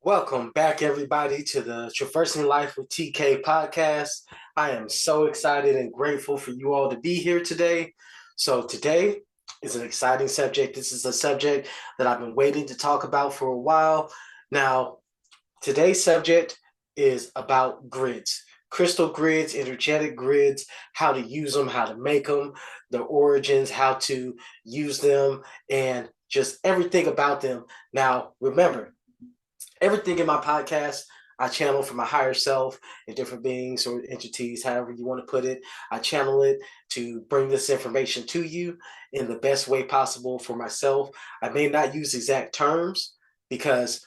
Welcome back, everybody, to the Traversing Life with TK podcast. I am so excited and grateful for you all to be here today. So, today is an exciting subject. This is a subject that I've been waiting to talk about for a while. Now, today's subject is about grids, crystal grids, energetic grids, how to use them, how to make them, the origins, how to use them, and just everything about them. Now, remember, everything in my podcast, I channel for my higher self and different beings or entities, however you want to put it. I channel it to bring this information to you in the best way possible for myself. I may not use exact terms because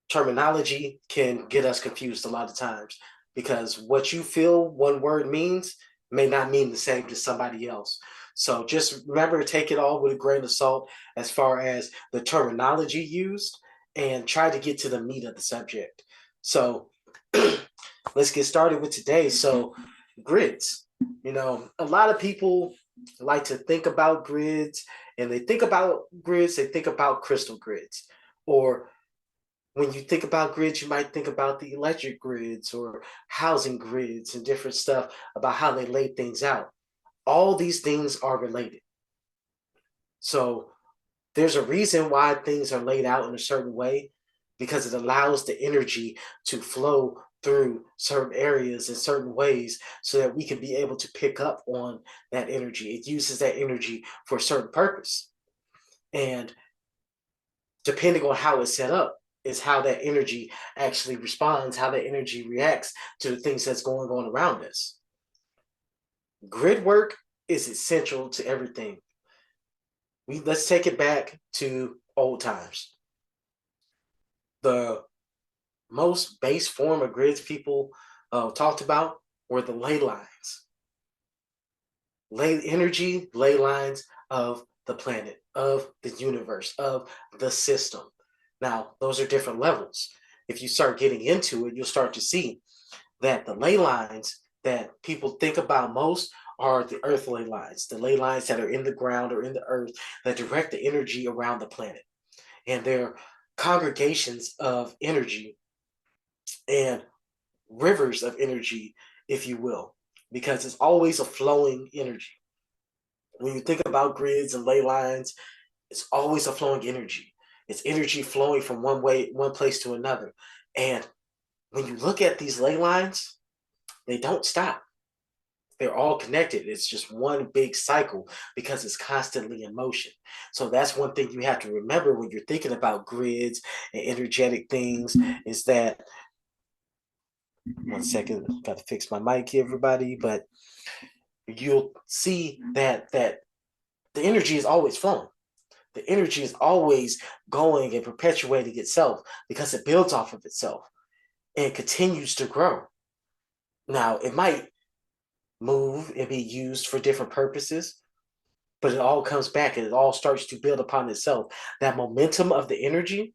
terminology can get us confused a lot of times because what you feel one word means may not mean the same to somebody else. So just remember to take it all with a grain of salt as far as the terminology used and try to get to the meat of the subject. So let's get started with today. So grids, a lot of people like to think about grids and they think about grids, they think about crystal grids, or when you think about grids, you might think about the electric grids or housing grids and different stuff about how they lay things out. All these things are related. So there's a reason why things are laid out in a certain way because it allows the energy to flow through certain areas in certain ways so that we can be able to pick up on that energy. It uses that energy for a certain purpose. And depending on how it's set up, is how that energy actually responds, how that energy reacts to the things that's going on around us. Grid work is essential to everything. Let's take it back to old times. The most base form of grids people talked about were the ley lines. Ley lines of the planet, of the universe, of the system. Now, those are different levels. If you start getting into it, you'll start to see that the ley lines that people think about most are the earth ley lines, the ley lines that are in the ground or in the earth that direct the energy around the planet. And they're congregations of energy and rivers of energy, if you will, because it's always a flowing energy. When you think about grids and ley lines, it's always a flowing energy. It's energy flowing from one place to another. And when you look at these ley lines, they don't stop. They're all connected. It's just one big cycle because it's constantly in motion. So that's one thing you have to remember when you're thinking about grids and energetic things is that, one second, got to fix my mic here, everybody, but you'll see that the energy is always flowing. The energy is always going and perpetuating itself because it builds off of itself and continues to grow. Now, it might move and be used for different purposes, but it all comes back and it all starts to build upon itself. That momentum of the energy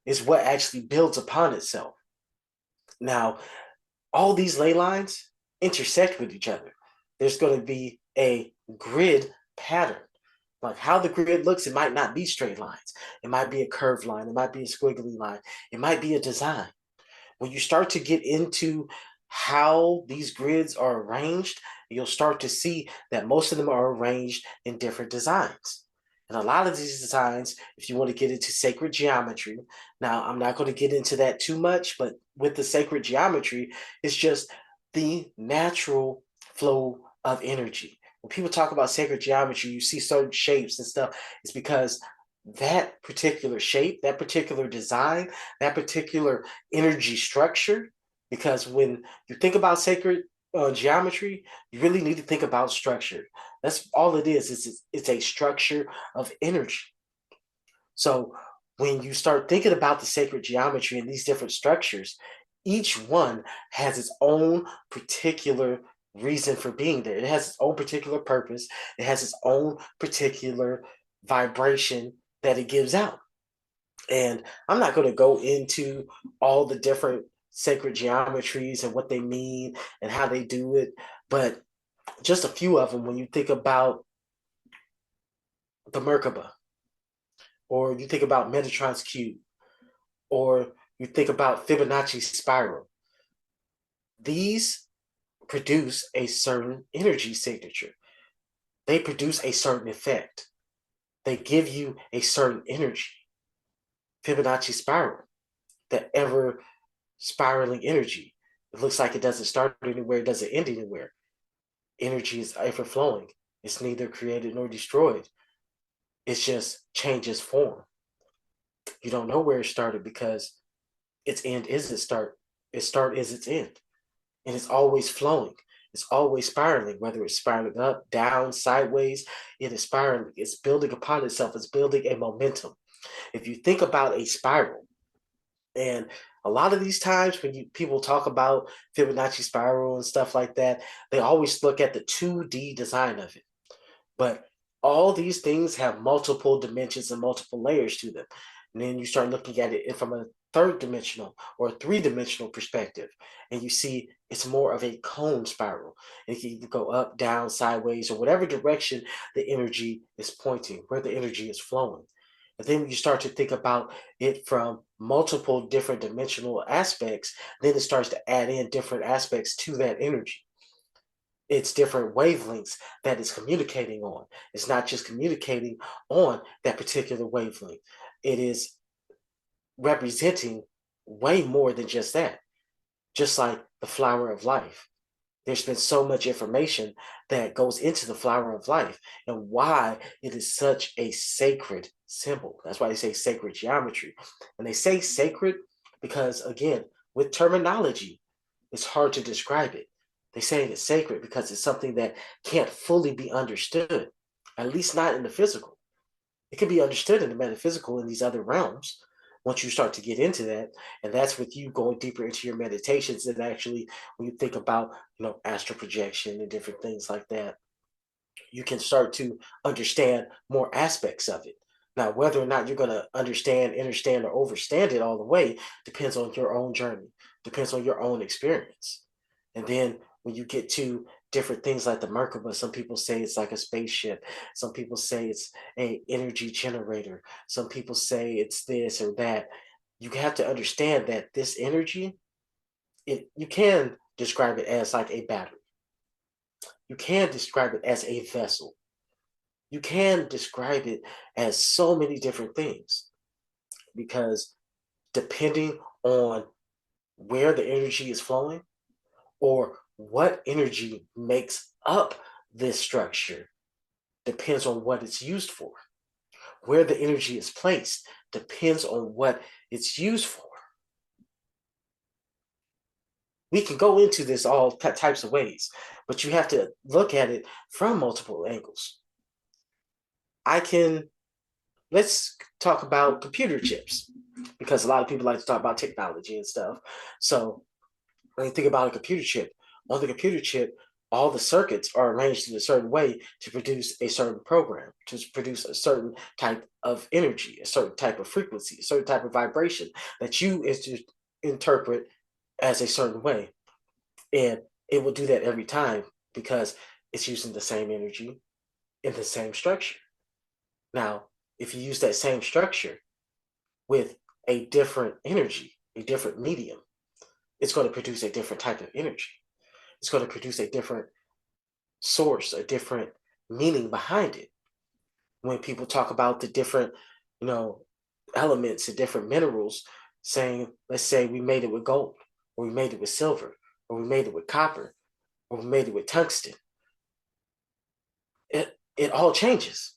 is what actually builds upon itself. Now, all these ley lines intersect with each other. There's going to be a grid pattern. Like how the grid looks, it might not be straight lines. It might be a curved line. It might be a squiggly line. It might be a design. When you start to get into how these grids are arranged, you'll start to see that most of them are arranged in different designs. And a lot of these designs, if you want to get into sacred geometry, now I'm not going to get into that too much, but with the sacred geometry, it's just the natural flow of energy. When people talk about sacred geometry, you see certain shapes and stuff. It's because that particular shape, that particular design, that particular energy structure. Because when you think about sacred geometry, you really need to think about structure. That's all it is. It's a structure of energy. So when you start thinking about the sacred geometry and these different structures, each one has its own particular reason for being there. It has its own particular purpose. It has its own particular vibration that it gives out. And I'm not going to go into all the different sacred geometries and what they mean and how they do it, but just a few of them when you think about the Merkaba or you think about Metatron's cube or you think about Fibonacci spiral. These produce a certain energy signature. They produce a certain effect. They give you a certain energy. Fibonacci spiral, the ever spiraling energy. It looks like it doesn't start anywhere, it doesn't end anywhere. Energy is ever flowing. It's neither created nor destroyed. It just changes form. You don't know where it started because its end is its start. Its start is its end. And it's always flowing. It's always spiraling, whether it's spiraling up, down, sideways. It is spiraling. It's building upon itself. It's building a momentum. If you think about a spiral, and a lot of these times when people talk about Fibonacci spiral and stuff like that, they always look at the 2D design of it. But all these things have multiple dimensions and multiple layers to them. And then you start looking at it from a third dimensional or three-dimensional perspective, and you see it's more of a cone spiral. It can either go up, down, sideways, or whatever direction the energy is pointing, where the energy is flowing. And then when you start to think about it from multiple different dimensional aspects, then it starts to add in different aspects to that energy. It's different wavelengths that it's communicating on. It's not just communicating on that particular wavelength. It is representing way more than just that. Just like the flower of life. There's been so much information that goes into the flower of life and why it is such a sacred symbol. That's why they say sacred geometry. And they say sacred because, again, with terminology, it's hard to describe it. They say it's sacred because it's something that can't fully be understood, at least not in the physical. It can be understood in the metaphysical in these other realms once you start to get into that. And that's with you going deeper into your meditations. And actually, when you think about, astral projection and different things like that, you can start to understand more aspects of it. Now, whether or not you're going to understand, understand, or overstand it all the way depends on your own journey, depends on your own experience. And then when you get to different things like the Merkaba, some people say it's like a spaceship. Some people say it's a energy generator. Some people say it's this or that. You have to understand that this energy, you can describe it as like a battery. You can describe it as a vessel. You can describe it as so many different things because depending on where the energy is flowing or what energy makes up this structure depends on what it's used for. Where the energy is placed depends on what it's used for. We can go into this all types of ways, but you have to look at it from multiple angles. Let's talk about computer chips because a lot of people like to talk about technology and stuff. So when you think about a computer chip, on the computer chip, all the circuits are arranged in a certain way to produce a certain program, to produce a certain type of energy, a certain type of frequency, a certain type of vibration that you is to interpret as a certain way. And it will do that every time because it's using the same energy in the same structure. Now, if you use that same structure with a different energy, a different medium, it's going to produce a different type of energy. It's going to produce a different source, a different meaning behind it. When people talk about the different, you know, elements and different minerals, saying, let's say we made it with gold, or we made it with silver, or we made it with copper, or we made it with tungsten. It all changes.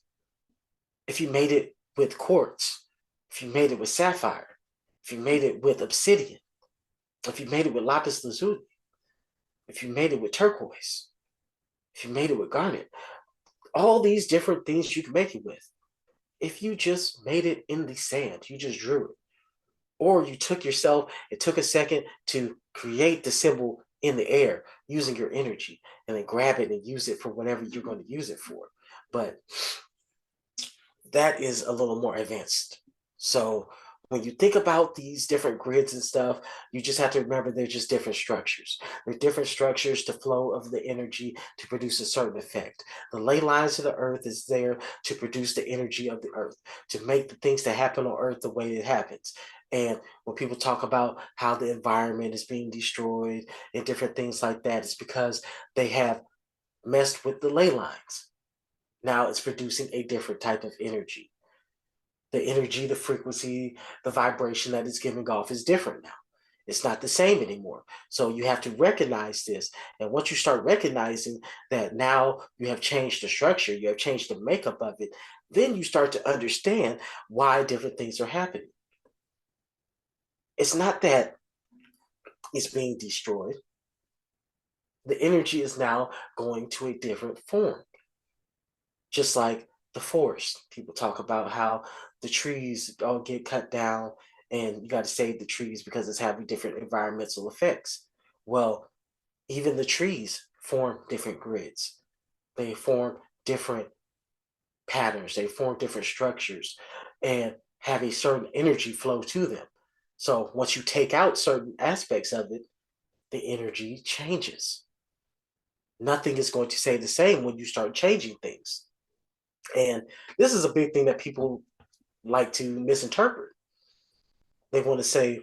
If you made it with quartz, if you made it with sapphire, if you made it with obsidian, if you made it with lapis lazuli, if you made it with turquoise, if you made it with garnet, all these different things you can make it with. If you just made it in the sand, you just drew it, or you took yourself, it took a second to create the symbol in the air using your energy and then grab it and use it for whatever you're going to use it for. But that is a little more advanced. So when you think about these different grids and stuff, you just have to remember they're just different structures. They're different structures to flow of the energy to produce a certain effect. The ley lines of the earth is there to produce the energy of the earth, to make the things that happen on earth the way it happens. And when people talk about how the environment is being destroyed and different things like that, it's because they have messed with the ley lines. Now it's producing a different type of energy. The energy, the frequency, the vibration that it's giving off is different now. It's not the same anymore. So you have to recognize this. And once you start recognizing that now you have changed the structure, you have changed the makeup of it, then you start to understand why different things are happening. It's not that it's being destroyed. The energy is now going to a different form. Just like the forest. People talk about how the trees all get cut down and you got to save the trees because it's having different environmental effects. Well, even the trees form different grids. They form different patterns. They form different structures and have a certain energy flow to them. So once you take out certain aspects of it, the energy changes. Nothing is going to stay the same when you start changing things. And this is a big thing that people like to misinterpret. They want to say,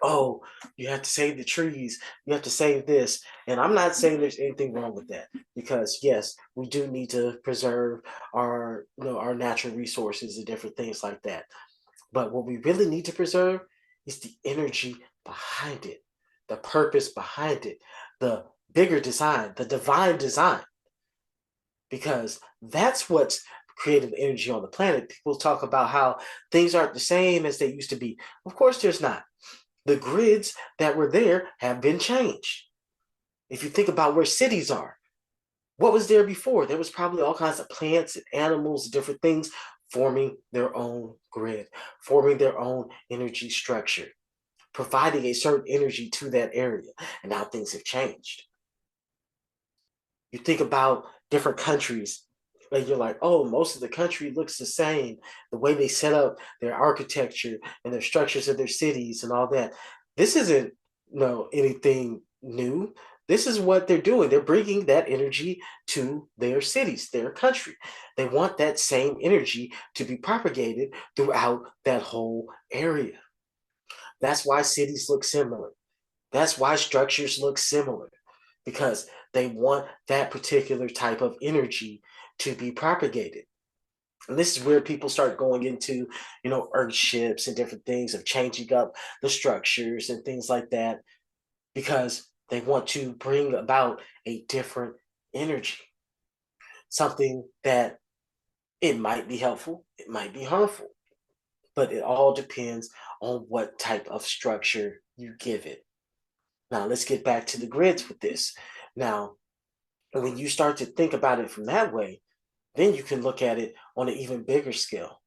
oh, you have to save the trees, you have to save this. And I'm not saying there's anything wrong with that because yes, we do need to preserve our our natural resources and different things like that. But what we really need to preserve is the energy behind it, the purpose behind it, the bigger design, the divine design, because that's what's creating energy on the planet. People talk about how things aren't the same as they used to be. Of course, there's not. The grids that were there have been changed. If you think about where cities are, what was there before? There was probably all kinds of plants and animals, different things forming their own grid, forming their own energy structure, providing a certain energy to that area. And now things have changed. You think about different countries, and you're like, oh, most of the country looks the same. The way they set up their architecture and their structures of their cities and all that. This isn't anything new. This is what they're doing. They're bringing that energy to their cities, their country. They want that same energy to be propagated throughout that whole area. That's why cities look similar. That's why structures look similar because they want that particular type of energy to be propagated. And this is where people start going into, earthships and different things of changing up the structures and things like that because they want to bring about a different energy, something that it might be helpful, it might be harmful, but it all depends on what type of structure you give it. Now, let's get back to the grids with this. Now, when you start to think about it from that way, then you can look at it on an even bigger scale.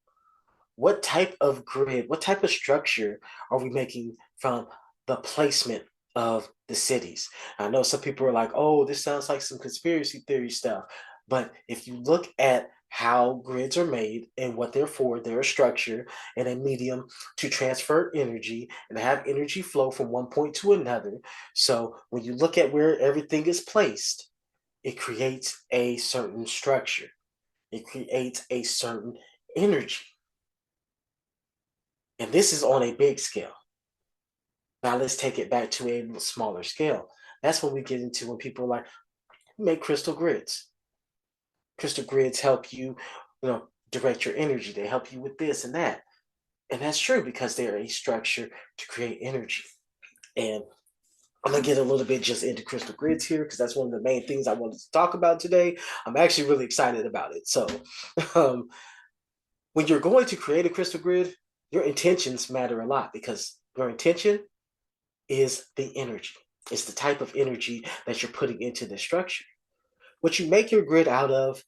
What type of grid, what type of structure are we making from the placement of the cities? I know some people are like, oh, this sounds like some conspiracy theory stuff. But if you look at how grids are made and what they're for, they're a structure and a medium to transfer energy and have energy flow from one point to another. So when you look at where everything is placed, it creates a certain structure. It creates a certain energy. And this is on a big scale. Now let's take it back to a smaller scale. That's what we get into when people are like, make crystal grids. Crystal grids help you, direct your energy. They help you with this and that. And that's true because they're a structure to create energy. And I'm gonna get a little bit just into crystal grids here because that's one of the main things I wanted to talk about today. I'm actually really excited about it. So, um, when you're going to create a crystal grid, your intentions matter a lot because your intention is the energy. It's the type of energy that you're putting into the structure. What you make your grid out of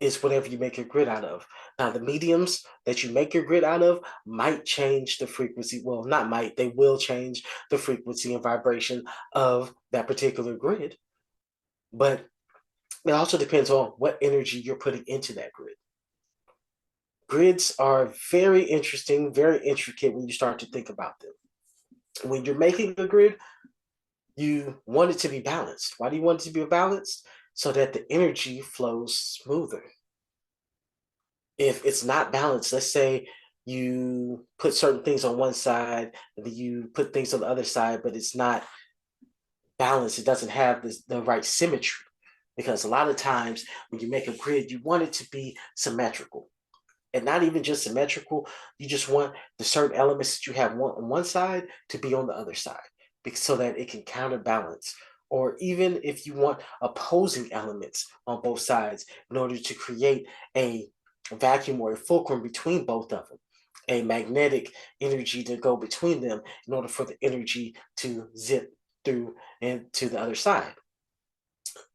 is whatever you make your grid out of. Now, the mediums that you make your grid out of might change the frequency. Well, not might, they will change the frequency and vibration of that particular grid. But it also depends on what energy you're putting into that grid. Grids are very interesting, very intricate when you start to think about them. When you're making a grid, you want it to be balanced. Why do you want it to be balanced? So that the energy flows smoother. If it's not balanced, let's say you put certain things on one side, and then you put things on the other side, but it's not balanced. It doesn't have the right symmetry. Because a lot of times when you make a grid, you want it to be symmetrical. And not even just symmetrical, you just want the certain elements that you have on one side to be on the other side, so that it can counterbalance. Or even if you want opposing elements on both sides in order to create a vacuum or a fulcrum between both of them, a magnetic energy to go between them in order for the energy to zip through and to the other side.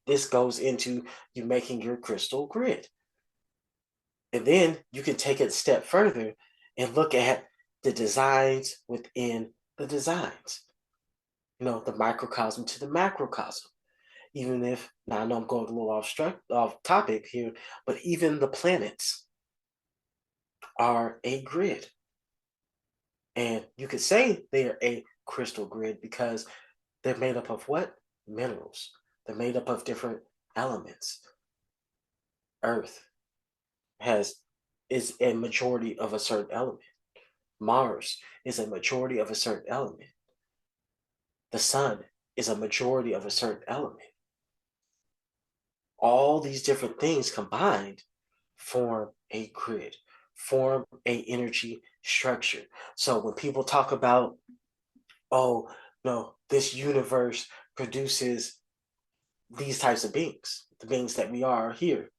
This goes into you making your crystal grid. And then you can take it a step further and look at the designs within the designs. The microcosm to the macrocosm. Even if, now I know I'm going a little off topic here, but even the planets are a grid. And you could say they're a crystal grid because they're made up of what? Minerals. They're made up of different elements. Earth is a majority of a certain element. Mars is a majority of a certain element. The sun is a majority of a certain element. All these different things combined form a grid, form a energy structure. So when people talk about, oh, no, this universe produces these types of beings, the beings that we are here,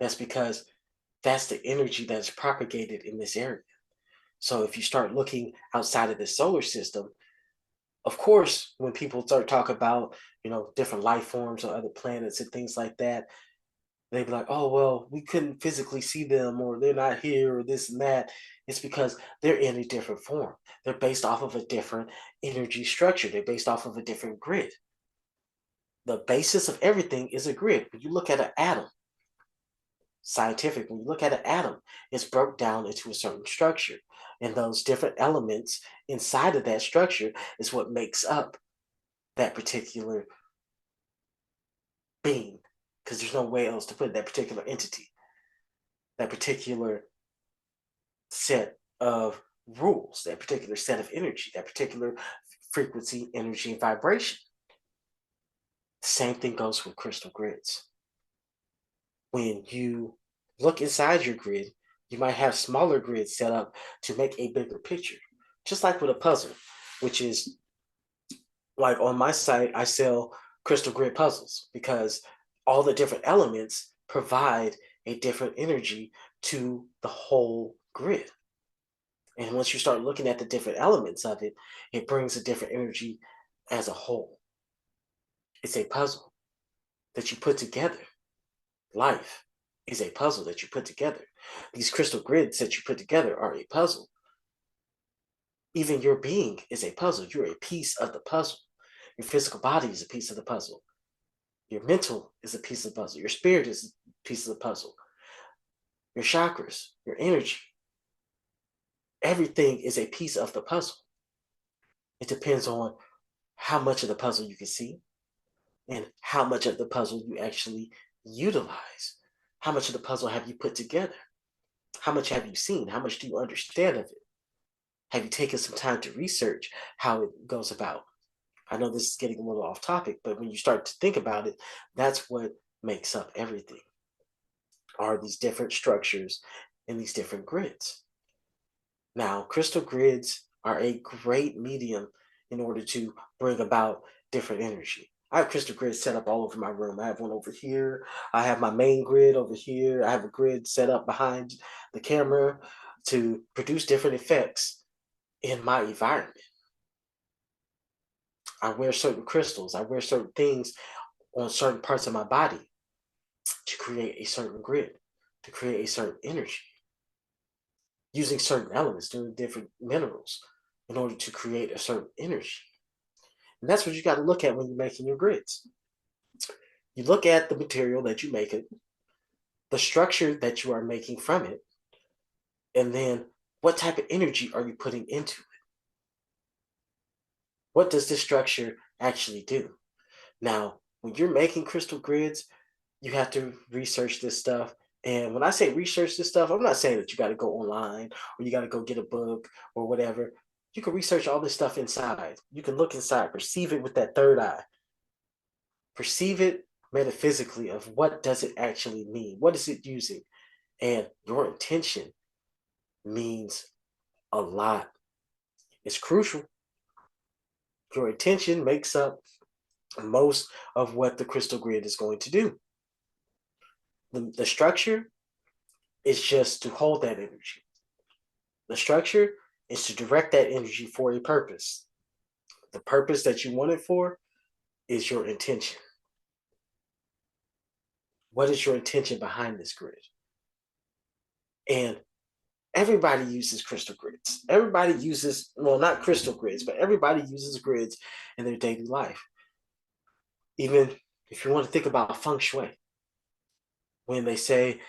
that's because that's the energy that's propagated in this area. So if you start looking outside of the solar system, of course, when people start talking about, different life forms on other planets and things like that, they'd be like, oh, well, we couldn't physically see them or they're not here or this and that. It's because they're in a different form. They're based off of a different energy structure. They're based off of a different grid. The basis of everything is a grid. When you look at an atom, scientific, when you look at an atom, it's broke down into a certain structure. And those different elements inside of that structure is what makes up that particular being, because there's no way else to put it, that particular entity, that particular set of rules, that particular set of energy, that particular frequency, energy, and vibration. The same thing goes with crystal grids. When you look inside your grid, you might have smaller grids set up to make a bigger picture. Just like with a puzzle, which is like on my site, I sell crystal grid puzzles because all the different elements provide a different energy to the whole grid. And once you start looking at the different elements of it, it brings a different energy as a whole. It's a puzzle that you put together. Life is a puzzle that you put together. These crystal grids that you put together are a puzzle. Even your being is a puzzle. You're a piece of the puzzle. Your physical body is a piece of the puzzle. Your mental is a piece of the puzzle. Your spirit is a piece of the puzzle. Your chakras, your energy, everything is a piece of the puzzle. It depends on how much of the puzzle you can see and how much of the puzzle you actually utilize. How much of the puzzle have you put together? How much have you seen? How much do you understand of it? Have you taken some time to research how it goes about? I know this is getting a little off topic, but when you start to think about it, that's what makes up everything, are these different structures and these different grids. Now, crystal grids are a great medium in order to bring about different energy. I have crystal grids set up all over my room. I have one over here. I have my main grid over here. I have a grid set up behind the camera to produce different effects in my environment. I wear certain crystals. I wear certain things on certain parts of my body to create a certain grid, to create a certain energy, using certain elements, doing different minerals in order to create a certain energy. And that's what you got to look at when you're making your grids. You look at the material that you make it, the structure that you are making from it, and then what type of energy are you putting into it? What does this structure actually do? Now, when you're making crystal grids, you have to research this stuff And when I say research this stuff, I'm not saying that you got to go online or you got to go get a book or whatever. You can research all this stuff inside. You can look inside, perceive it with that third eye, perceive it metaphysically of what does it actually mean? What is it using? And your intention means a lot. It's crucial. Your intention makes up most of what the crystal grid is going to do. The structure is just to hold that energy. The structure is to direct that energy for a purpose. The purpose that you want it for is your intention. What is your intention behind this grid? And everybody uses crystal grids. Everybody uses, well, not crystal grids, but everybody uses grids in their daily life. Even if you want to think about feng shui, when they say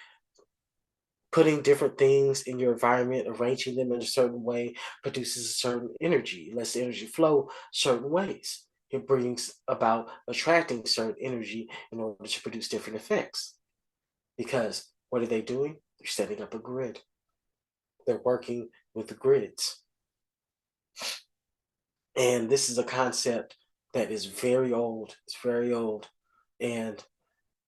putting different things in your environment, arranging them in a certain way, produces a certain energy, lets the energy flow certain ways. It brings about attracting certain energy in order to produce different effects. Because what are they doing? They're setting up a grid. They're working with the grids. And this is a concept that is very old. It's very old. And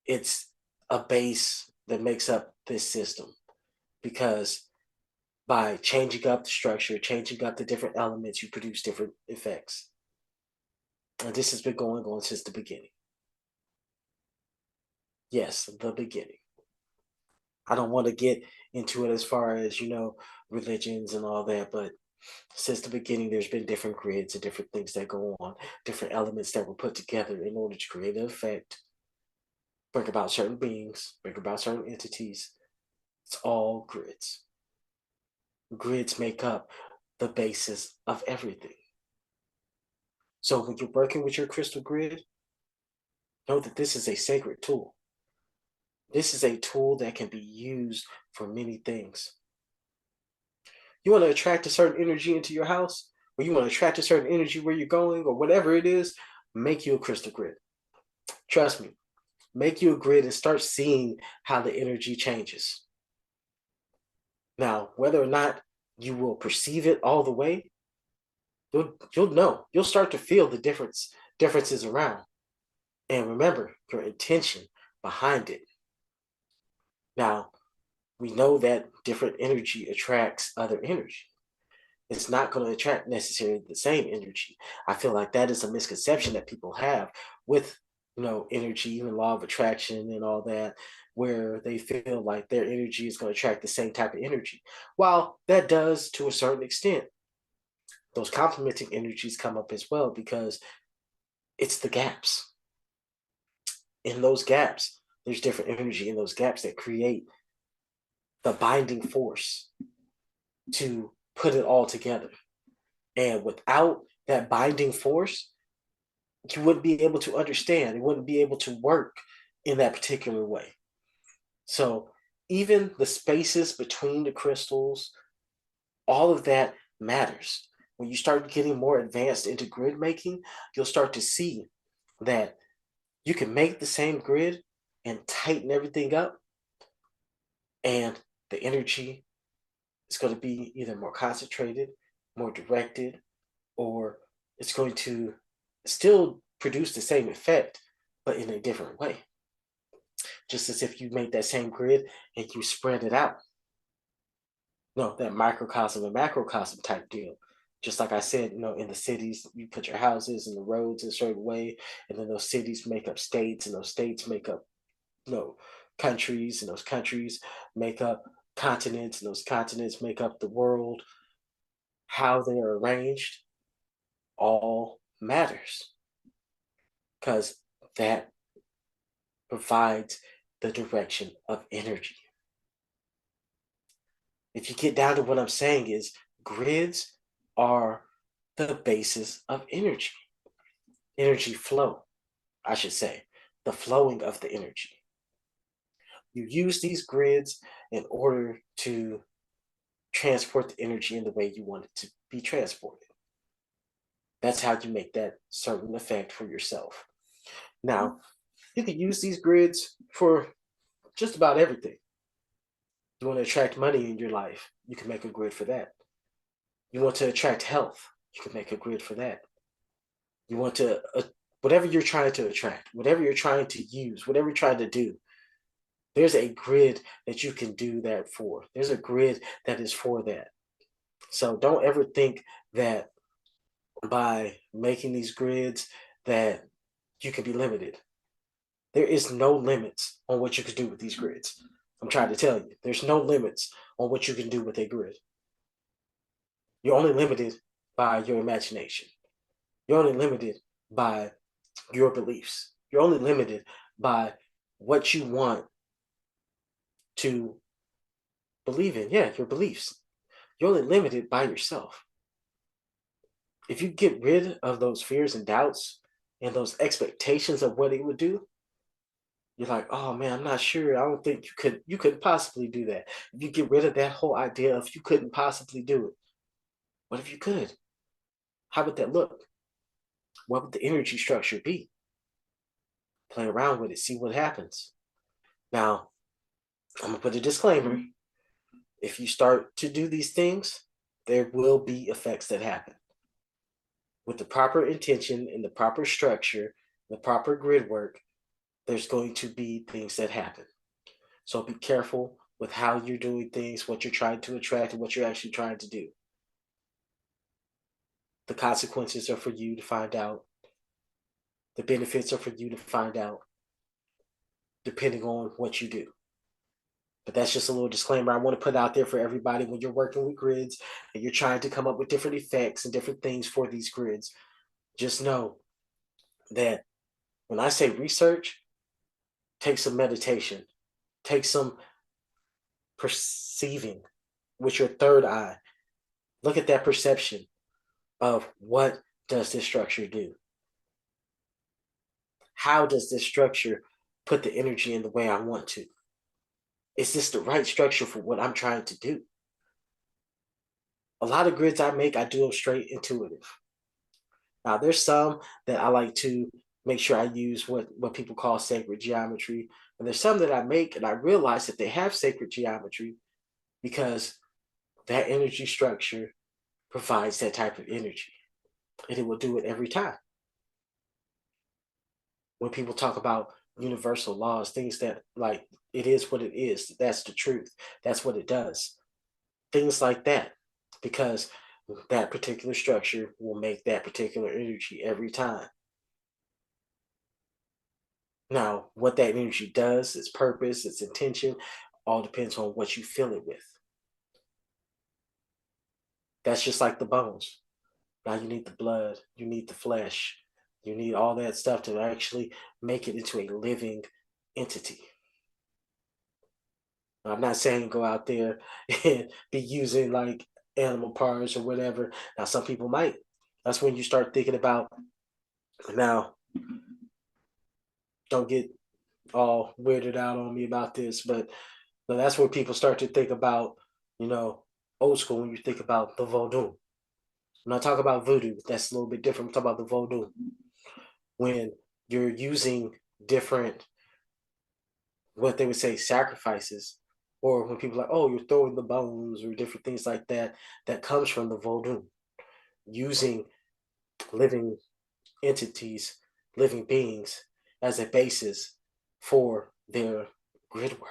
it's a base that makes up this system. Because by changing up the structure, changing up the different elements, you produce different effects. And this has been going on since the beginning. Yes, the beginning. I don't want to get into it as far as, religions and all that, but since the beginning, there's been different grids and different things that go on, different elements that were put together in order to create an effect, bring about certain beings, bring about certain entities. It's all grids. Grids make up the basis of everything. So when you're working with your crystal grid, know that this is a sacred tool. This is a tool that can be used for many things. You want to attract a certain energy into your house, or you want to attract a certain energy where you're going, or whatever it is, make you a crystal grid. Trust me, make you a grid and start seeing how the energy changes. Now, whether or not you will perceive it all the way, you'll know. You'll start to feel the differences around. And remember your intention behind it. Now, we know that different energy attracts other energy. It's not going to attract necessarily the same energy. I feel like that is a misconception that people have with, energy, even law of attraction and all that, where they feel like their energy is going to attract the same type of energy. While that does to a certain extent, those complementing energies come up as well because it's the gaps. In those gaps, there's different energy in those gaps that create the binding force to put it all together. And without that binding force, you wouldn't be able to understand. It wouldn't be able to work in that particular way. So even the spaces between the crystals, all of that matters. When you start getting more advanced into grid making, you'll start to see that you can make the same grid and tighten everything up, and the energy is going to be either more concentrated, more directed, or it's going to still produce the same effect, but in a different way. Just as if you made that same grid and you spread it out. No, that microcosm and macrocosm type deal. Just like I said, in the cities, you put your houses and the roads in a certain way, and then those cities make up states, and those states make up, countries, and those countries make up continents, and those continents make up the world. How they are arranged all matters because that provides the direction of energy. If you get down to what I'm saying is grids are the basis of energy flow, I should say, the flowing of the energy. You use these grids in order to transport the energy in the way you want it to be transported. That's how you make that certain effect for yourself. Now, you can use these grids for just about everything. You want to attract money in your life, you can make a grid for that. You want to attract health, you can make a grid for that. You want to, whatever you're trying to attract, whatever you're trying to use, whatever you're trying to do, there's a grid that you can do that for. There's a grid that is for that. So don't ever think that by making these grids that you can be limited. There is no limits on what you can do with these grids. I'm trying to tell you, there's no limits on what you can do with a grid. You're only limited by your imagination. You're only limited by your beliefs. You're only limited by what you want to believe in. Yeah, your beliefs. You're only limited by yourself. If you get rid of those fears and doubts and those expectations of what it would do, you're like, oh man, I'm not sure. I don't think you couldn't possibly do that. If you get rid of that whole idea of you couldn't possibly do it, what if you could? How would that look? What would the energy structure be? Play around with it, see what happens. Now, I'm gonna put a disclaimer. If you start to do these things, there will be effects that happen. With the proper intention and the proper structure, the proper grid work, there's going to be things that happen. So be careful with how you're doing things, what you're trying to attract, and what you're actually trying to do. The consequences are for you to find out. The benefits are for you to find out, depending on what you do. But that's just a little disclaimer I want to put out there for everybody when you're working with grids and you're trying to come up with different effects and different things for these grids. Just know that when I say research, take some meditation, take some perceiving with your third eye. Look at that perception of what does this structure do? How does this structure put the energy in the way I want to? Is this the right structure for what I'm trying to do? A lot of grids I make, I do them straight intuitive. Now, there's some that I like to make sure I use what people call sacred geometry. And there's some that I make and I realize that they have sacred geometry because that energy structure provides that type of energy. And it will do it every time. When people talk about universal laws, things that like it is what it is, that's the truth, that's what it does. Things like that, because that particular structure will make that particular energy every time. Now, what that energy does, its purpose, its intention, all depends on what you fill it with. That's just like the bones. Now you need the blood, you need the flesh, you need all that stuff to actually make it into a living entity. I'm not saying go out there and be using like animal parts or whatever. Now, some people might. That's when you start thinking about, now, don't get all weirded out on me about this, but that's where people start to think about, you know, old school when you think about the voodoo. When I talk about voodoo, that's a little bit different. I'm talking about the voodoo. When you're using different, what they would say, sacrifices, or when people are like, oh, you're throwing the bones or different things like that, that comes from the voodoo, using living entities, living beings as a basis for their grid work.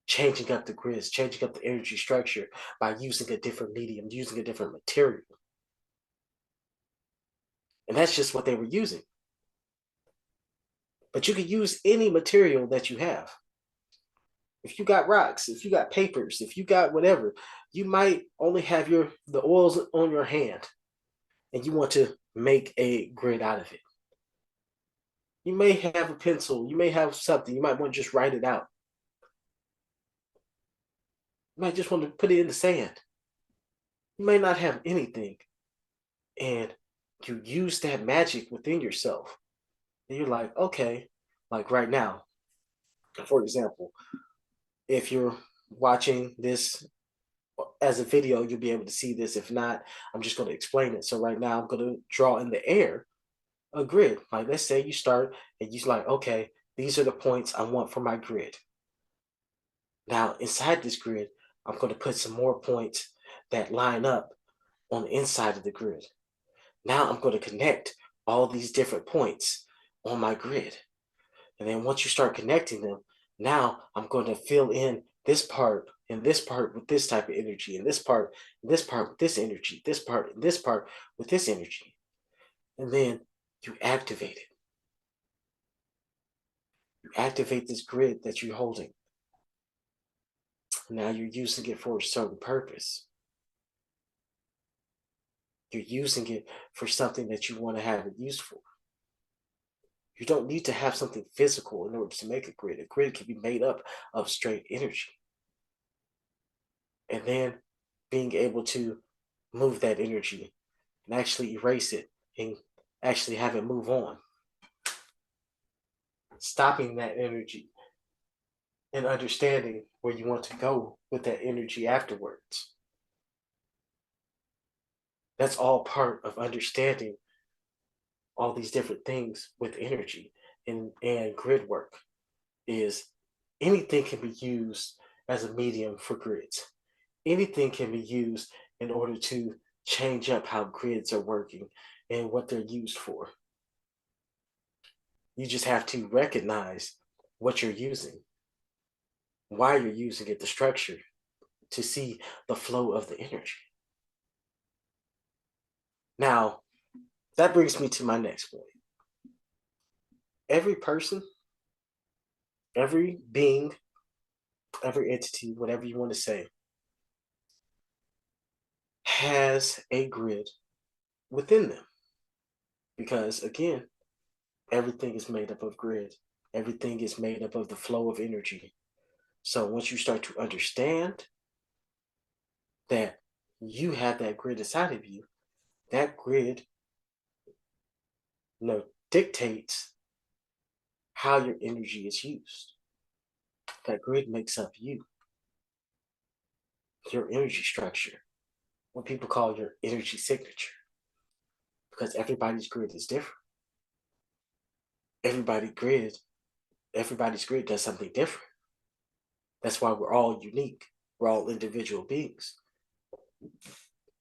Changing up the grids, changing up the energy structure by using a different medium, using a different material. And that's just what they were using. But you can use any material that you have. If you got rocks, if you got papers, if you got whatever, you might only have the oils on your hand and you want to make a grid out of it. You may have a pencil, you may have something, you might want to just write it out. You might just want to put it in the sand. You may not have anything. And you use that magic within yourself. And you're like, okay, like right now, for example, if you're watching this as a video, you'll be able to see this. If not, I'm just going to explain it. So right now I'm going to draw in the air a grid. Like let's say you start and you're like, okay, these are the points I want for my grid. Now, inside this grid, I'm going to put some more points that line up on the inside of the grid. Now I'm going to connect all these different points on my grid. And then once you start connecting them, now I'm going to fill in this part and this part with this type of energy, and this part, and this part with this energy, this part, and this part with this energy. And then you activate it. You activate this grid that you're holding. Now you're using it for a certain purpose. You're using it for something that you want to have it used for. You don't need to have something physical in order to make a grid. A grid can be made up of straight energy. And then being able to move that energy and actually erase it and actually have it move on. Stopping that energy and understanding where you want to go with that energy afterwards. That's all part of understanding all these different things with energy and grid work. Is anything can be used as a medium for grids. Anything can be used in order to change up how grids are working and what they're used for. You just have to recognize what you're using, why you're using it, the structure, to see the flow of the energy. Now, that brings me to my next point. Every person, every being, every entity, whatever you want to say, has a grid within them. Because again, everything is made up of grid. Everything is made up of the flow of energy. So once you start to understand that you have that grid inside of you, that grid, dictates how your energy is used. That grid makes up you, your energy structure, what people call your energy signature, because everybody's grid is different. Everybody's grid, everybody's grid does something different. That's why we're all unique. We're all individual beings.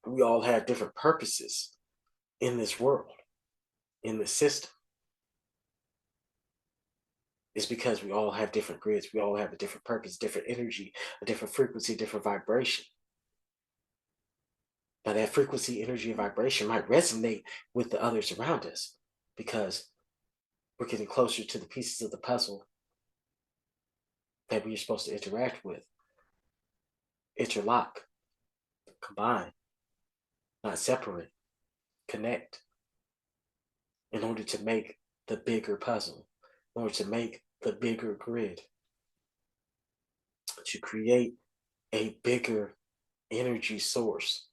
We all have different purposes in this world, in this system. It's because we all have different grids. We all have a different purpose, different energy, a different frequency, different vibration. Now, that frequency, energy, and vibration might resonate with the others around us because we're getting closer to the pieces of the puzzle that we're supposed to interact with, interlock, combine, not separate, connect, in order to make the bigger puzzle, in order to make the bigger grid, to create a bigger energy source,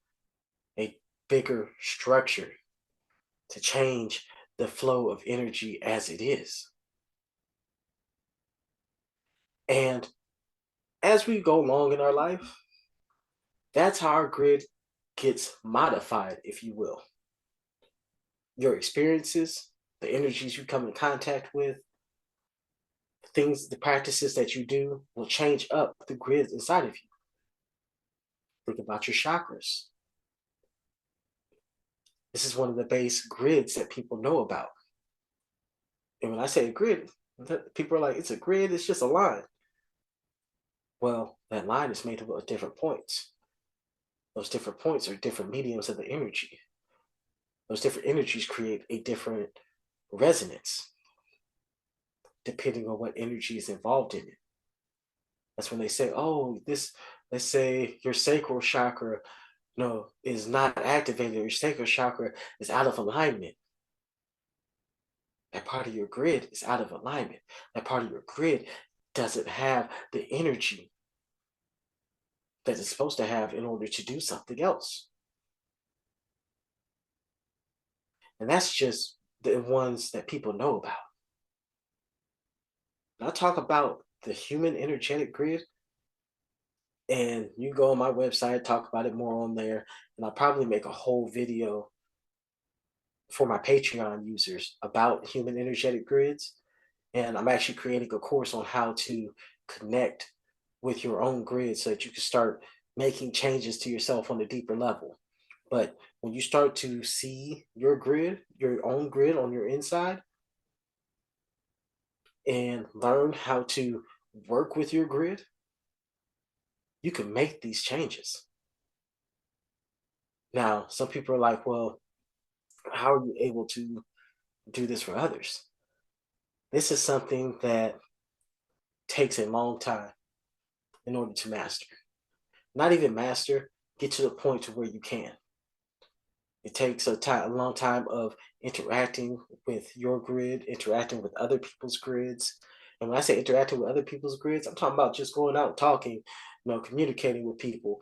a bigger structure, to change the flow of energy as it is. And as we go along in our life, that's how our grid gets modified, if you will. Your experiences, the energies you come in contact with, things, the practices that you do will change up the grid inside of you. Think about your chakras. This is one of the base grids that people know about. And when I say a grid, people are like, it's a grid, it's just a line. Well, that line is made up of different points. Those different points are different mediums of the energy. Those different energies create a different resonance depending on what energy is involved in it. That's when they say, oh, this, let's say your sacral chakra, is not activated, your sacral chakra is out of alignment. That part of your grid is out of alignment. That part of your grid doesn't have the energy that it's supposed to have in order to do something else. And that's just the ones that people know about. When I talk about the human energetic grid, and you go on my website, talk about it more on there, and I'll probably make a whole video for my Patreon users about human energetic grids. And I'm actually creating a course on how to connect with your own grid so that you can start making changes to yourself on a deeper level. But when you start to see your grid, your own grid on your inside, and learn how to work with your grid, you can make these changes. Now, some people are like, well, how are you able to do this for others? This is something that takes a long time in order to master. Not even master, get to the point to where you can. It takes a long time of interacting with your grid, interacting with other people's grids. And when I say interacting with other people's grids, I'm talking about just going out and talking, communicating with people,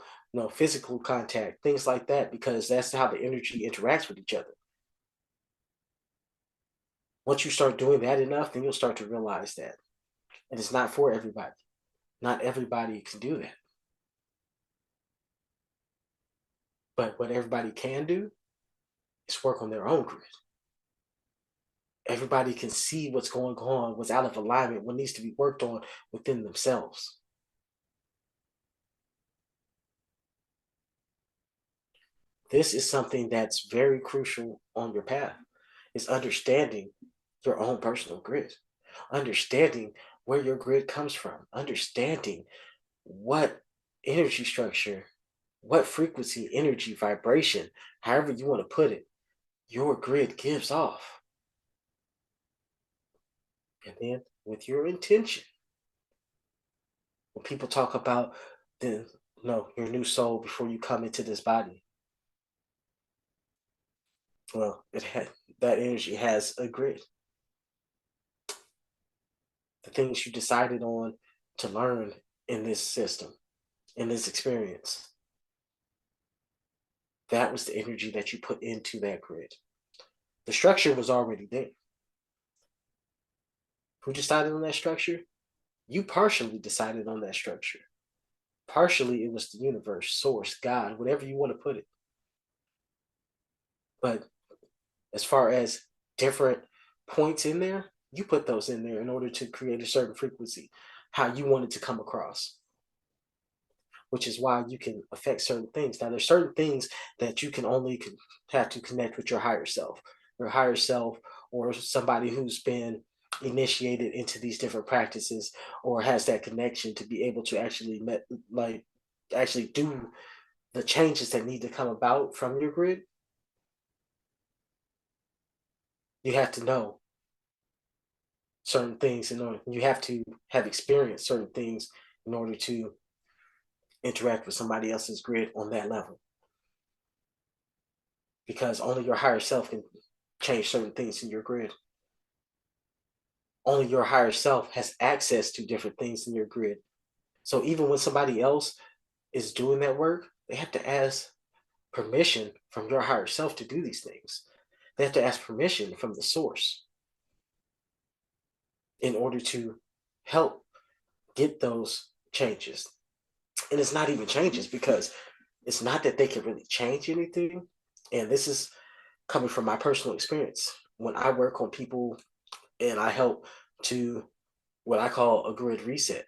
physical contact, things like that, because that's how the energy interacts with each other. Once you start doing that enough, then you'll start to realize that. And it's not for everybody. Not everybody can do that. But what everybody can do is work on their own grid. Everybody can see what's going on, what's out of alignment, what needs to be worked on within themselves. This is something that's very crucial on your path, is understanding your own personal grid, understanding where your grid comes from, understanding what energy structure, what frequency, energy, vibration, however you want to put it, your grid gives off. And then with your intention, when people talk about the your new soul before you come into this body, well, that energy has a grid. The things you decided on to learn in this system, in this experience, that was the energy that you put into that grid. The structure was already there. Who decided on that structure? You partially decided on that structure. Partially, it was the universe, source, God, whatever you want to put it. But as far as different points in there, you put those in there in order to create a certain frequency, how you want it to come across, which is why you can affect certain things. Now, there's certain things that you can only have to connect with your higher self, or somebody who's been initiated into these different practices or has that connection to be able to actually do the changes that need to come about from your grid. You have to know certain things in order. You have to have experienced certain things in order to interact with somebody else's grid on that level. Because only your higher self can change certain things in your grid. Only your higher self has access to different things in your grid. So even when somebody else is doing that work, they have to ask permission from your higher self to do these things. They have to ask permission from the source in order to help get those changes. And it's not even changes because it's not that they can really change anything. And this is coming from my personal experience. When I work on people and I help to what I call a grid reset,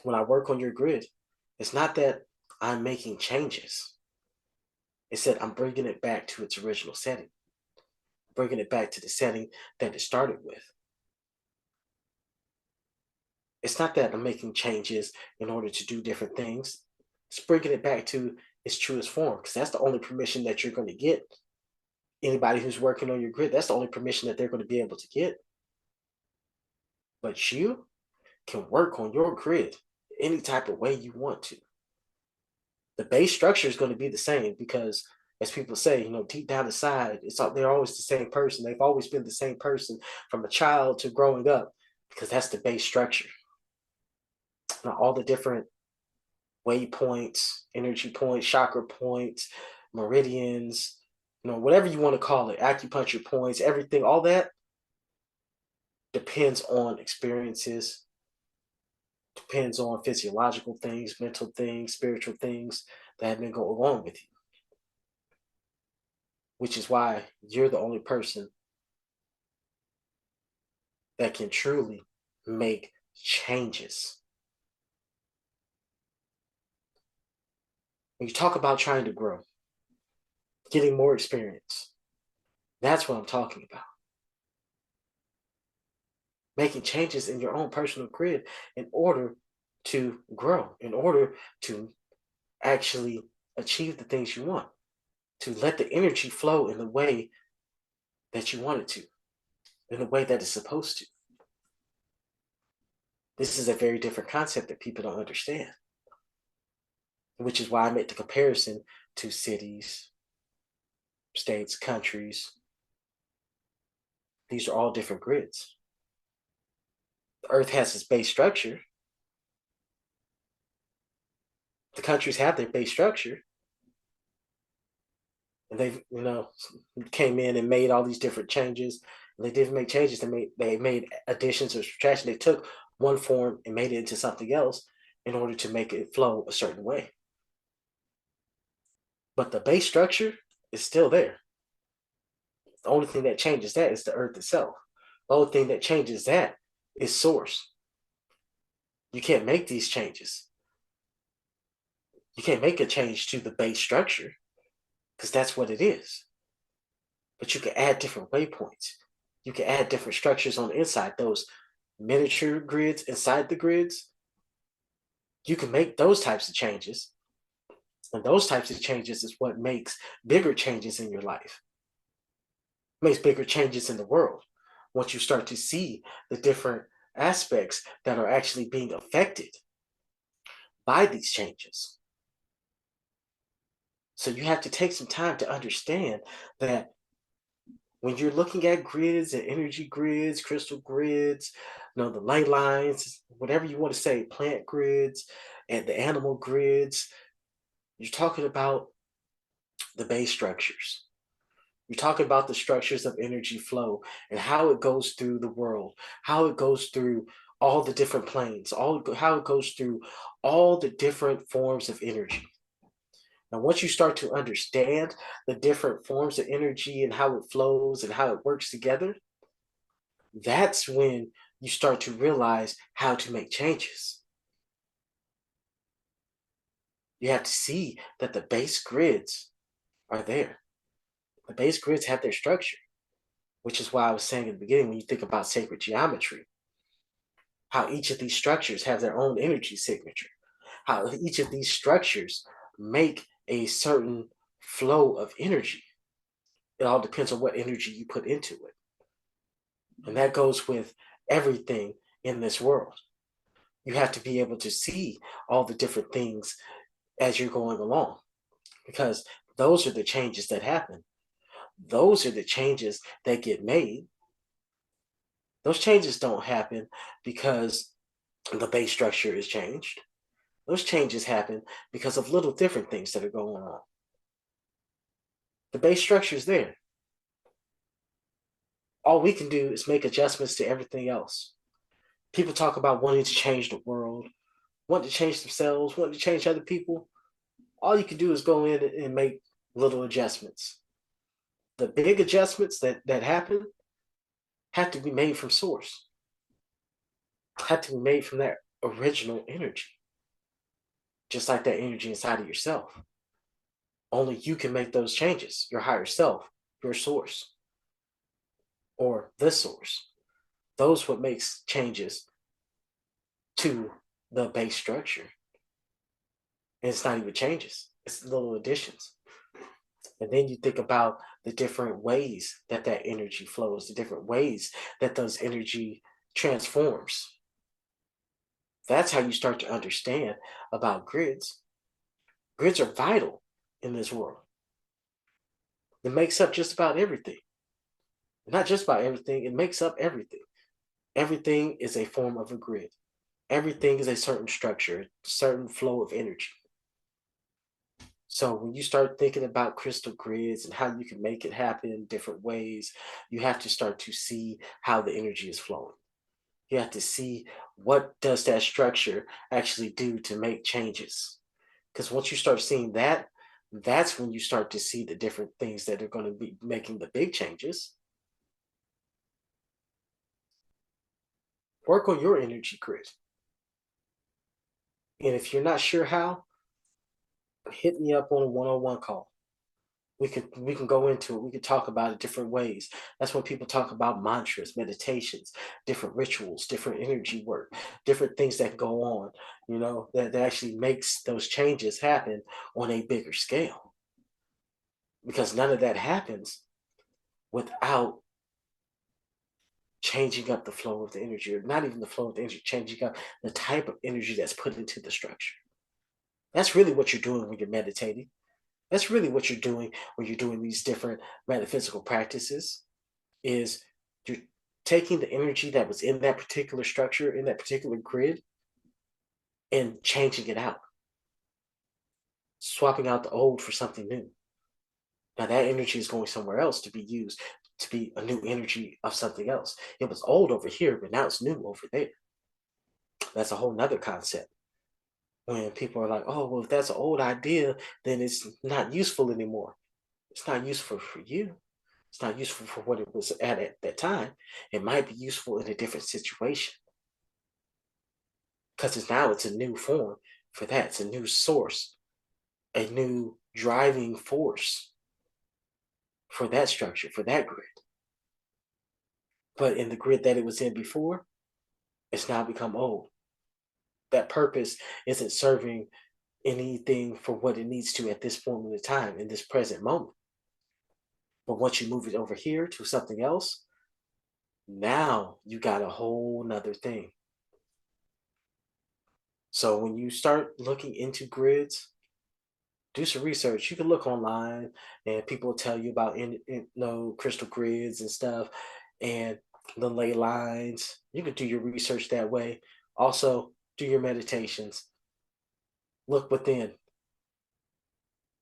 when I work on your grid, it's not that I'm making changes. It's that I'm bringing it back to its original setting, bringing it back to the setting that it started with. It's not that I'm making changes in order to do different things. It's bringing it back to its truest form because that's the only permission that you're going to get. Anybody who's working on your grid, that's the only permission that they're going to be able to get. But you can work on your grid any type of way you want to. The base structure is going to be the same because, as people say, deep down inside, they're always the same person. They've always been the same person from a child to growing up because that's the base structure. Now, all the different waypoints, energy points, chakra points, meridians, whatever you want to call it, acupuncture points, everything, all that depends on experiences, depends on physiological things, mental things, spiritual things that have been going on with you. Which is why you're the only person that can truly make changes When you talk about trying to grow, getting more experience, that's what I'm talking about. Making changes in your own personal grid in order to grow, in order to actually achieve the things you want, to let the energy flow in the way that you want it to, in the way that it's supposed to. This is a very different concept that people don't understand, which is why I make the comparison to cities, states, countries. These are all different grids. The earth has its base structure. The countries have their base structure. And they've, came in and made all these different changes. And they didn't make changes. They made additions or subtraction. They took one form and made it into something else in order to make it flow a certain way. But the base structure is still there. The only thing that changes that is the earth itself. The only thing that changes that is source. You can't make these changes. You can't make a change to the base structure because that's what it is. But you can add different waypoints. You can add different structures on the inside, those miniature grids inside the grids. You can make those types of changes. And those types of changes is what makes bigger changes in your life, makes bigger changes in the world. Once you start to see the different aspects that are actually being affected by these changes. So you have to take some time to understand that when you're looking at grids and energy grids, crystal grids, the ley lines, whatever you want to say, plant grids and the animal grids, you're talking about the base structures. You're talking about the structures of energy flow and how it goes through the world, how it goes through all the different planes, how it goes through all the different forms of energy. Now, once you start to understand the different forms of energy and how it flows and how it works together, that's when you start to realize how to make changes. You have to see that the base grids are there. The base grids have their structure, which is why I was saying in the beginning, when you think about sacred geometry, how each of these structures have their own energy signature, how each of these structures make a certain flow of energy. It all depends on what energy you put into it. And that goes with everything in this world. You have to be able to see all the different things as you're going along, because those are the changes that happen. Those are the changes that get made. Those changes don't happen because the base structure is changed. Those changes happen because of little different things that are going on. The base structure is there. All we can do is make adjustments to everything else. People talk about wanting to change the world, wanting to change themselves, wanting to change other people. All you can do is go in and make little adjustments. The big adjustments that happen have to be made from source, have to be made from that original energy, just like that energy inside of yourself. Only you can make those changes, your higher self, your source, or the source. Those what makes changes to the base structure. And it's not even changes, it's little additions. And then you think about the different ways that that energy flows, the different ways that those energy transforms. That's how you start to understand about grids. Grids are vital in this world. It makes up just about everything. Not just about everything, it makes up everything. Everything is a form of a grid. Everything is a certain structure, certain flow of energy. So when you start thinking about crystal grids and how you can make it happen in different ways, you have to start to see how the energy is flowing. You have to see what does that structure actually do to make changes. Because once you start seeing that, that's when you start to see the different things that are going to be making the big changes. Work on your energy grid. And if you're not sure how, hit me up on a one-on-one call. We can go into it. We can talk about it different ways. That's when people talk about mantras, meditations, different rituals, different energy work, different things that go on, that actually makes those changes happen on a bigger scale. Because none of that happens without changing up the flow of the energy, or not even the flow of the energy, changing up the type of energy that's put into the structure. That's really what you're doing when you're meditating. That's really what you're doing when you're doing these different metaphysical practices, is you're taking the energy that was in that particular structure, in that particular grid, and changing it out, swapping out the old for something new. Now that energy is going somewhere else to be used to be a new energy of something else. It was old over here, but now it's new over there. That's a whole nother concept. When people are like, oh, well, if that's an old idea, then it's not useful anymore. It's not useful for you. It's not useful for what it was at that time. It might be useful in a different situation, because it's a new form for that. It's a new source, a new driving force for that structure, for that grid. But in the grid that it was in before, it's now become old. That purpose isn't serving anything for what it needs to at this moment in time, in this present moment. But once you move it over here to something else, now you got a whole nother thing. So when you start looking into grids, do some research. You can look online and people will tell you about crystal grids and stuff, and the ley lines. You can do your research that way. Also, do your meditations. Look within.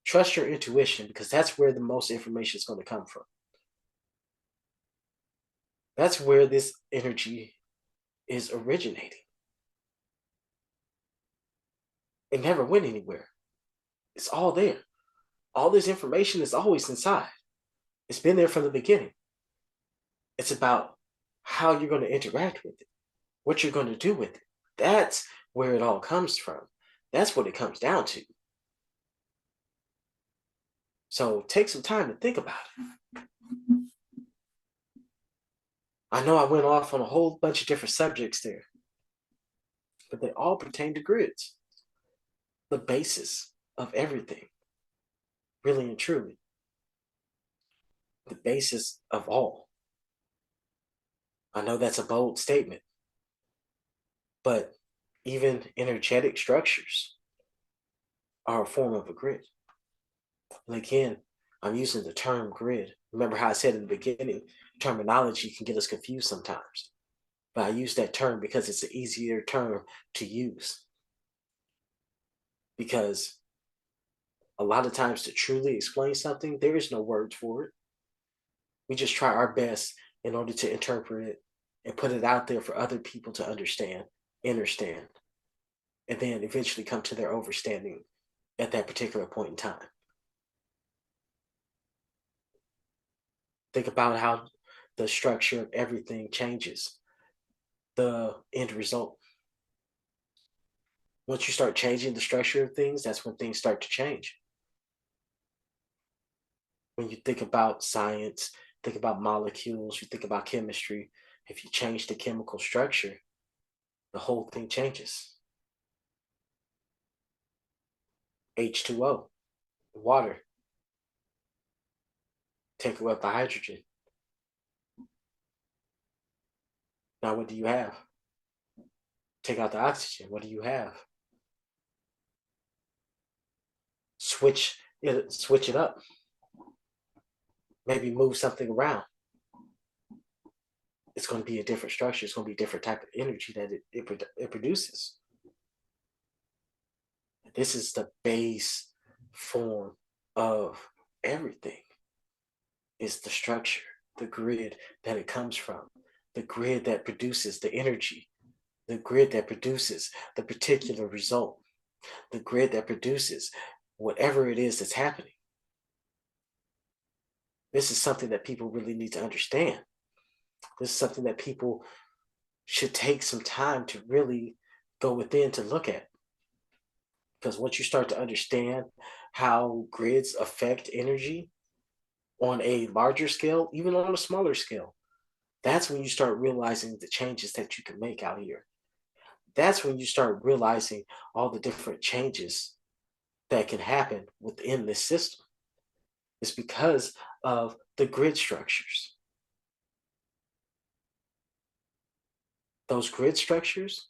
Trust your intuition, because that's where the most information is going to come from. That's where this energy is originating. It never went anywhere. It's all there. All this information is always inside. It's been there from the beginning. It's about how you're going to interact with it, what you're going to do with it. That's where it all comes from. That's what it comes down to. So take some time to think about it. I know I went off on a whole bunch of different subjects there, but they all pertain to grids, the basis of everything, really and truly, the basis of all. I know that's a bold statement, but even energetic structures are a form of a grid. And again, I'm using the term grid. Remember how I said in the beginning, terminology can get us confused sometimes. But I use that term because it's an easier term to use. Because a lot of times, to truly explain something, there is no words for it. We just try our best in order to interpret it and put it out there for other people to understand, and then eventually come to their overstanding at that particular point in time. Think about how the structure of everything changes, the end result. Once you start changing the structure of things, that's when things start to change. When you think about science, think about molecules, you think about chemistry, if you change the chemical structure, the whole thing changes. H2O, water, take away the hydrogen. Now what do you have? Take out the oxygen, what do you have? Switch it up. Maybe move something around. It's going to be a different structure. It's going to be a different type of energy that it produces. This is the base form of everything. It's the structure, the grid that it comes from, the grid that produces the energy, the grid that produces the particular result, the grid that produces whatever it is that's happening. This is something that people really need to understand. This is something that people should take some time to really go within to look at. Because once you start to understand how grids affect energy on a larger scale, even on a smaller scale, that's when you start realizing the changes that you can make out here. That's when you start realizing all the different changes that can happen within this system. It's because of the grid structures. Those grid structures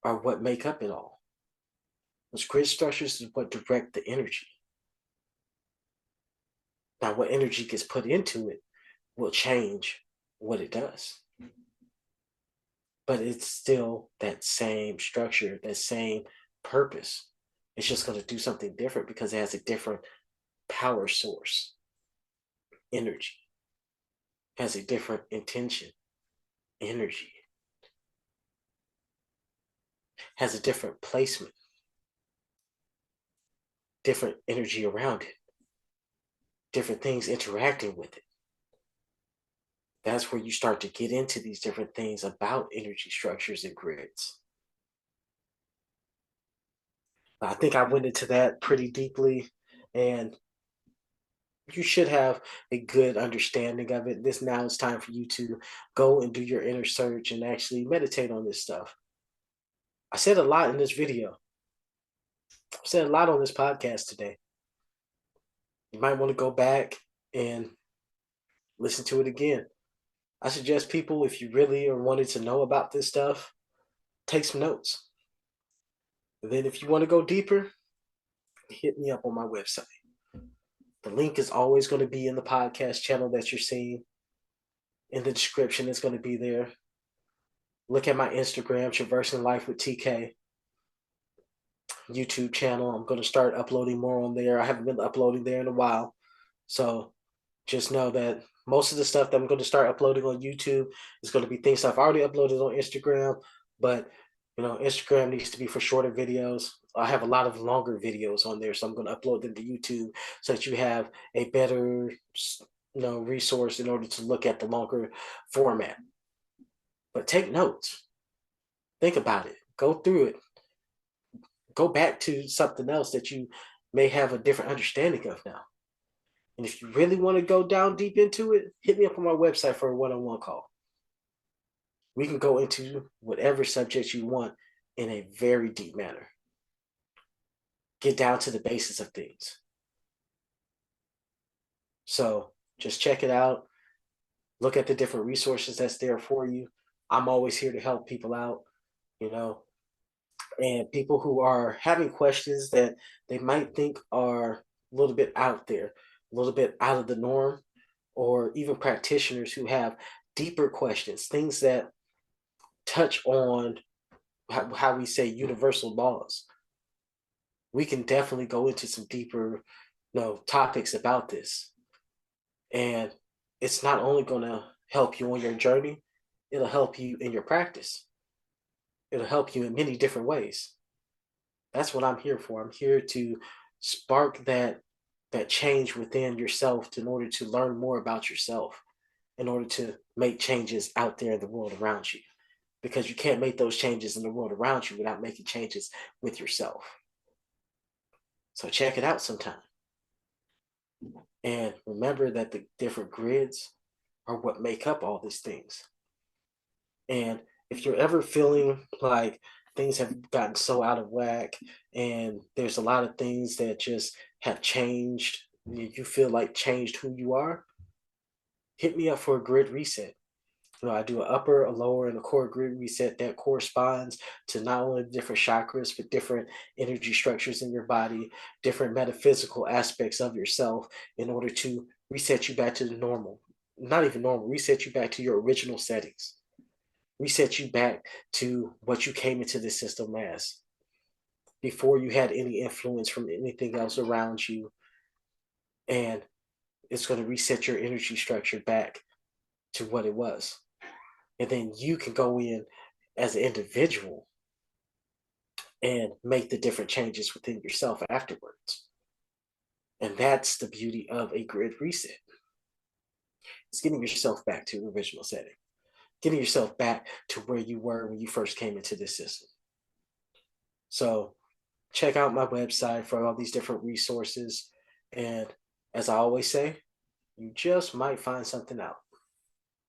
are what make up it all. Those grid structures is what direct the energy. Now, what energy gets put into it will change what it does. But it's still that same structure, that same purpose. It's just going to do something different because it has a different power source, energy, has a different intention, energy, has a different placement, different energy around it, different things interacting with it. That's where you start to get into these different things about energy structures and grids. I think I went into that pretty deeply, and you should have a good understanding of it. This now is time for you to go and do your inner search and actually meditate on this stuff. I said a lot in this video. I said a lot on this podcast today. You might want to go back and listen to it again. I suggest people, if you really are wanting to know about this stuff, take some notes. And then if you want to go deeper, hit me up on my website. The link is always going to be in the podcast channel that you're seeing. In the description, it's going to be there. Look at my Instagram, Traversing Life with TK. YouTube channel. I'm going to start uploading more on there. I haven't been uploading there in a while. So just know that most of the stuff that I'm going to start uploading on YouTube is going to be things I've already uploaded on Instagram. But, Instagram needs to be for shorter videos. I have a lot of longer videos on there. So I'm going to upload them to YouTube so that you have a better, resource in order to look at the longer format. But take notes. Think about it. Go through it. Go back to something else that you may have a different understanding of now. And if you really want to go down deep into it, hit me up on my website for a one-on-one call. We can go into whatever subject you want in a very deep manner. Get down to the basis of things. So just check it out. Look at the different resources that's there for you. I'm always here to help people out, and people who are having questions that they might think are a little bit out there, a little bit out of the norm, or even practitioners who have deeper questions, things that touch on how we say universal laws. We can definitely go into some deeper, topics about this. And it's not only going to help you on your journey, it'll help you in your practice. It'll help you in many different ways. That's what I'm here for. I'm here to spark that change within yourself in order to learn more about yourself, in order to make changes out there in the world around you. Because you can't make those changes in the world around you without making changes with yourself. So check it out sometime. And remember that the different grids are what make up all these things. And if you're ever feeling like things have gotten so out of whack and there's a lot of things that just have changed, you feel like changed who you are, hit me up for a grid reset. I do an upper, a lower, and a core grid reset that corresponds to not only different chakras, but different energy structures in your body, different metaphysical aspects of yourself in order to reset you back to the normal. Not even normal, reset you back to your original settings. Reset you back to what you came into this system as before you had any influence from anything else around you. And it's going to reset your energy structure back to what it was. And then you can go in as an individual and make the different changes within yourself afterwards. And that's the beauty of a grid reset. It's getting yourself back to original setting, getting yourself back to where you were when you first came into this system. So check out my website for all these different resources. And as I always say, you just might find something out.